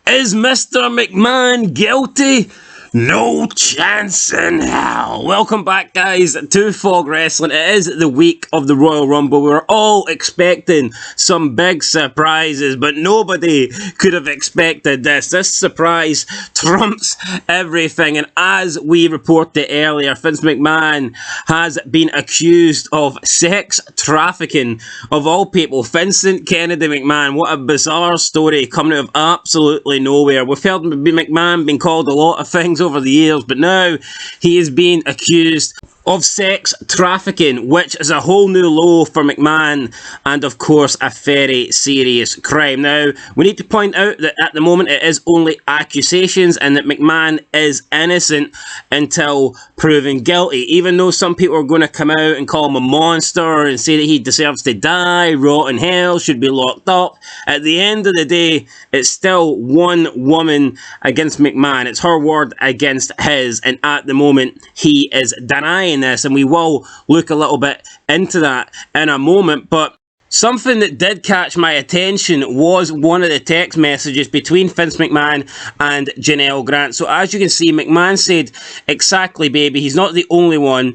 Is Mr. McMahon guilty? No chance in hell. Welcome back, guys, to Fog Wrestling. It is the week of the Royal Rumble. We were all expecting some big surprises, but nobody could have expected this. This surprise trumps everything. And as we reported earlier, Vince McMahon has been accused of sex trafficking. Of all people, Vincent Kennedy McMahon. What a bizarre story coming out of absolutely nowhere. We've heard McMahon being called a lot of things over the years, but now he is being accused of sex trafficking, which is a whole new low for McMahon, and of course a very serious crime. Now, we need to point out that at the moment it is only accusations and that McMahon is innocent until proven guilty, even though some people are going to come out and call him a monster and say that he deserves to die, rot in hell, should be locked up. At the end of the day, it's still one woman against McMahon. It's her word against his, and at the moment he is denying this, and we will look a little bit into that in a moment. But something that did catch my attention was one of the text messages between Vince McMahon and Janelle Grant. So as you can see, McMahon said, "Exactly, baby, he's not the only one.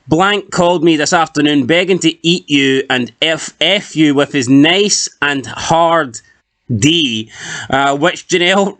Blank called me this afternoon begging to eat you and F you with his nice and hard D," which Janelle,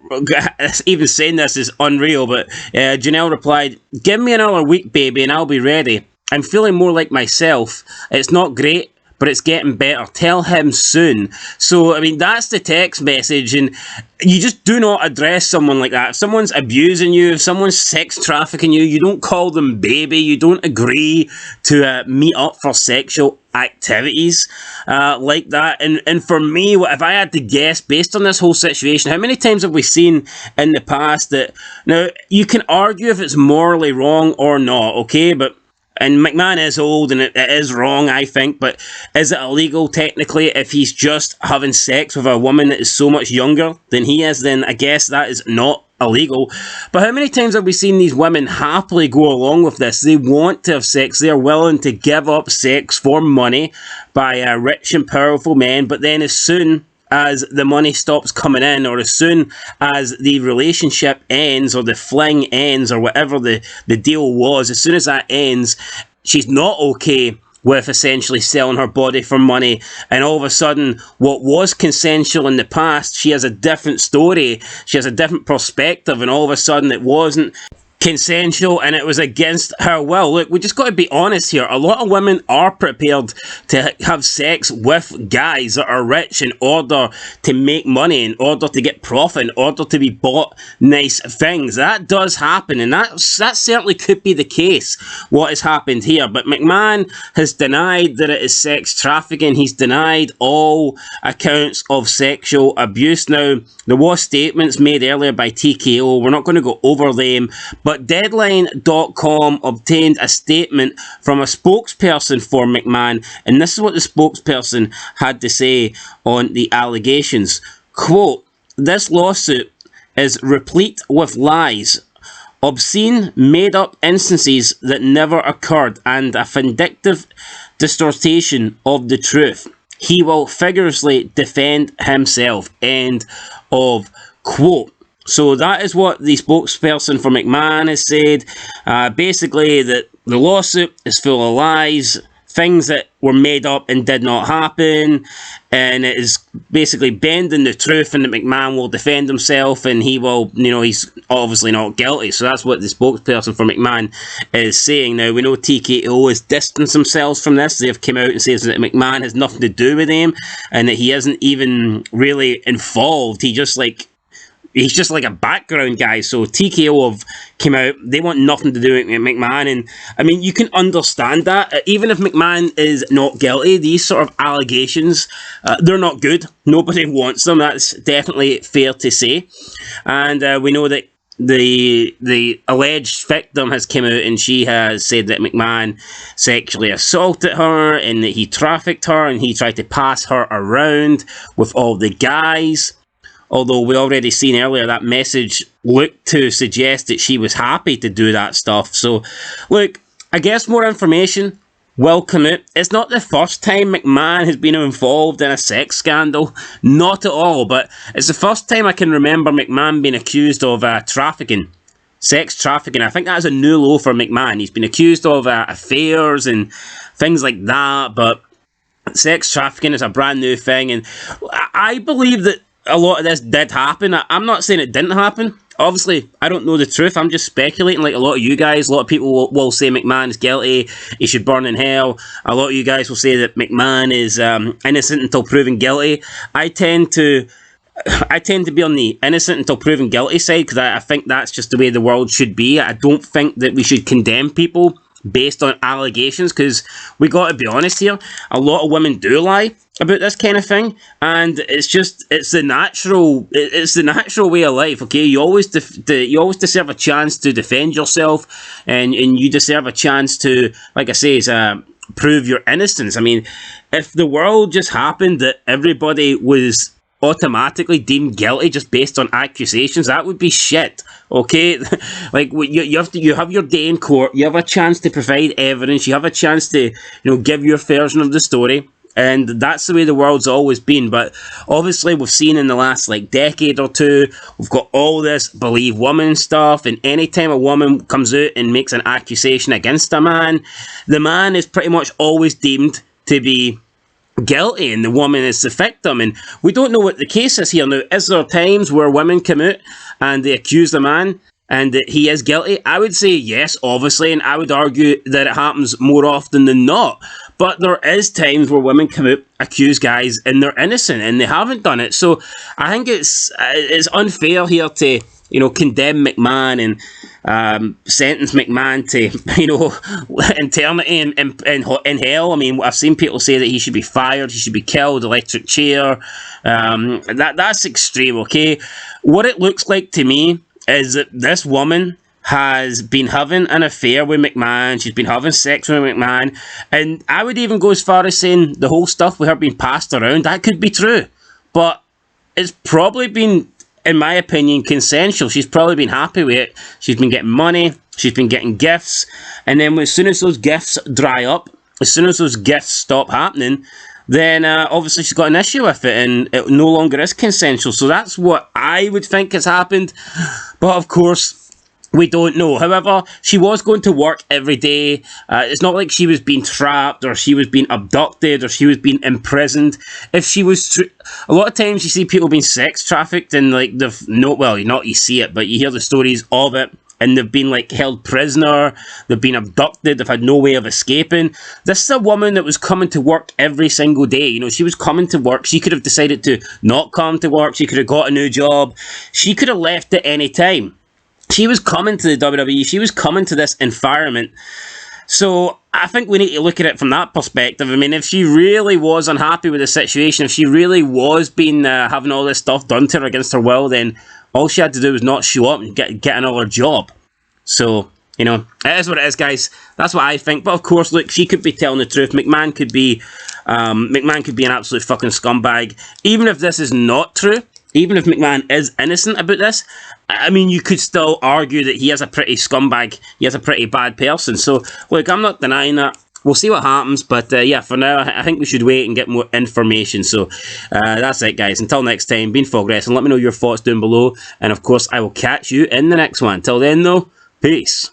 even saying this is unreal, but Janelle replied, "Give me another week, baby, and I'll be ready. I'm feeling more like myself. It's not great, but it's getting better. Tell him soon." So, I mean, that's the text message, and you just do not address someone like that. If someone's abusing you, if someone's sex trafficking you, you don't call them baby, you don't agree to meet up for sexual activities like that. And for me, if I had to guess, based on this whole situation, how many times have we seen in the past that, now, you can argue if it's morally wrong or not, okay, but and McMahon is old and it is wrong, I think, but is it illegal technically if he's just having sex with a woman that is so much younger than he is? Then I guess that is not illegal. But how many times have we seen these women happily go along with this? They want to have sex. They are willing to give up sex for money by rich and powerful men, but then as soon as the money stops coming in, or as soon as the relationship ends, or the fling ends, or whatever the deal was, as soon as that ends, she's not okay with essentially selling her body for money, and all of a sudden, what was consensual in the past, she has a different story, she has a different perspective, and all of a sudden it wasn't consensual and it was against her will. Look, we just got to be honest here. A lot of women are prepared to have sex with guys that are rich in order to make money, in order to get profit, in order to be bought nice things. That does happen, and that certainly could be the case, what has happened here. But McMahon has denied that it is sex trafficking. He's denied all accounts of sexual abuse. Now, there was statements made earlier by TKO. We're not going to go over them, but Deadline.com obtained a statement from a spokesperson for McMahon, and this is what the spokesperson had to say on the allegations. Quote, "This lawsuit is replete with lies, obscene, made-up instances that never occurred, and a vindictive distortion of the truth. He will vigorously defend himself." End of quote. So that is what the spokesperson for McMahon has said. Basically, that the lawsuit is full of lies, things that were made up and did not happen, and it is basically bending the truth, and that McMahon will defend himself, and he will, he's obviously not guilty. So that's what the spokesperson for McMahon is saying. Now, we know TKO has distanced themselves from this. They've come out and said that McMahon has nothing to do with him, and that he isn't even really involved. He's just like a background guy. So TKO have came out, they want nothing to do with McMahon, and I mean, you can understand that. Even if McMahon is not guilty, these sort of allegations, they're not good. Nobody wants them, that's definitely fair to say. And we know that the alleged victim has come out and she has said that McMahon sexually assaulted her and that he trafficked her and he tried to pass her around with all the guys. Although we already seen earlier that message looked to suggest that she was happy to do that stuff. So, look, I guess more information will come out. It's not the first time McMahon has been involved in a sex scandal. Not at all, but it's the first time I can remember McMahon being accused of trafficking. Sex trafficking. I think that's a new low for McMahon. He's been accused of affairs and things like that, but sex trafficking is a brand new thing, and I believe that a lot of this did happen. I'm not saying it didn't happen. Obviously, I don't know the truth. I'm just speculating like a lot of you guys. A lot of people will say McMahon is guilty. He should burn in hell. A lot of you guys will say that McMahon is innocent until proven guilty. I tend to be on the innocent until proven guilty side, because I think that's just the way the world should be. I don't think that we should condemn people based on allegations, because we got to be honest here, a lot of women do lie about this kind of thing, and it's the natural way of life. Okay, you always deserve a chance to defend yourself, and you deserve a chance to, like I say, prove your innocence. I mean, if the world just happened that everybody was automatically deemed guilty just based on accusations, that would be shit. Okay, like you have your day in court, you have a chance to provide evidence, you have a chance to give your version of the story, and that's the way the world's always been. But obviously we've seen in the last decade or two, we've got all this believe woman stuff, and anytime a woman comes out and makes an accusation against a man, the man is pretty much always deemed to be guilty and the woman is the victim. And we don't know what the case is here. Now, is there times where women come out and they accuse the man and that he is guilty? I would say yes, obviously, and I would argue that it happens more often than not. But there is times where women come out, accuse guys, and they're innocent and they haven't done it. So I think it's unfair here to condemn McMahon and sentence McMahon to eternity in hell. I mean, I've seen people say that he should be fired, he should be killed, electric chair. That's extreme. Okay, what it looks like to me is that this woman has been having an affair with McMahon. She's been having sex with McMahon, and I would even go as far as saying the whole stuff with her being passed around, that could be true, but it's probably been, in my opinion, consensual. She's probably been happy with it. She's been getting money, she's been getting gifts, and then as soon as those gifts dry up, as soon as those gifts stop happening, then obviously she's got an issue with it, and it no longer is consensual. So that's what I would think has happened, but of course, we don't know. However, she was going to work every day. It's not like she was being trapped, or she was being abducted, or she was being imprisoned. If she was, a lot of times you see people being sex trafficked, and you see it, but you hear the stories of it, and they've been held prisoner, they've been abducted, they've had no way of escaping. This is a woman that was coming to work every single day. She was coming to work. She could have decided to not come to work. She could have got a new job. She could have left at any time. She was coming to the WWE. She was coming to this environment. So I think we need to look at it from that perspective. I mean, if she really was unhappy with the situation, if she really was having all this stuff done to her against her will, then all she had to do was not show up and get another job. So, it is what it is, guys. That's what I think. But of course, look, she could be telling the truth. McMahon could be an absolute fucking scumbag. Even if this is not true, even if McMahon is innocent about this, I mean, you could still argue that he is a pretty scumbag. He is a pretty bad person. So, look, I'm not denying that. We'll see what happens. But, yeah, for now, I think we should wait and get more information. So, that's it, guys. Until next time, been Fog Wrestling. Let me know your thoughts down below. And, of course, I will catch you in the next one. Till then, though, peace.